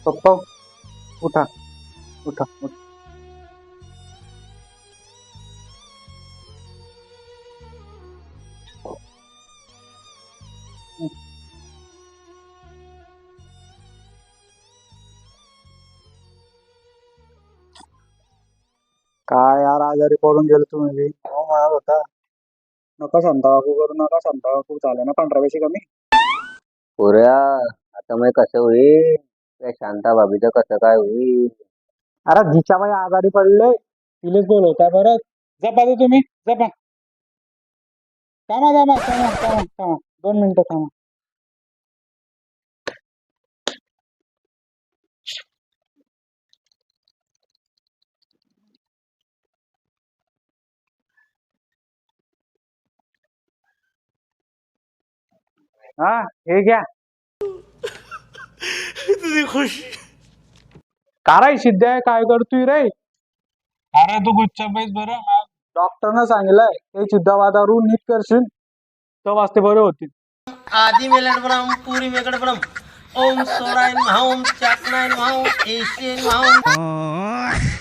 पप्पा उठा उठा उठा. काय यार आजारी पडून गेलो तुम्ही बी. हो म्हणत होता नका संताबाकू करू नका संताबाकू झालं ना 15 पैसे कमी. पोऱ्या आता मग कसं होईल त्या शांता भाभीचं कसं काय होईल. अरे जिच्याबाई आजारी पडले तिलेच बोलवताय परत. जपा ते तुम्ही जपा. थांबा थांबा थांबा थांबा थांबा 2 मिनिटं थांबा. हा हे घ्या. काय सिद्ध्या काय करतोय रे. अरे तू गुच्छ बैस बरं. डॉक्टरनं सांगितलंय ते सिद्धवादावरून नीट करशील तर वाचते बरे होतील. आदि में लड़बड़म पूरी में गड़बड़म ओम सोराय नमः ओम चाकनाय नमः ओम एशियन नमः ओम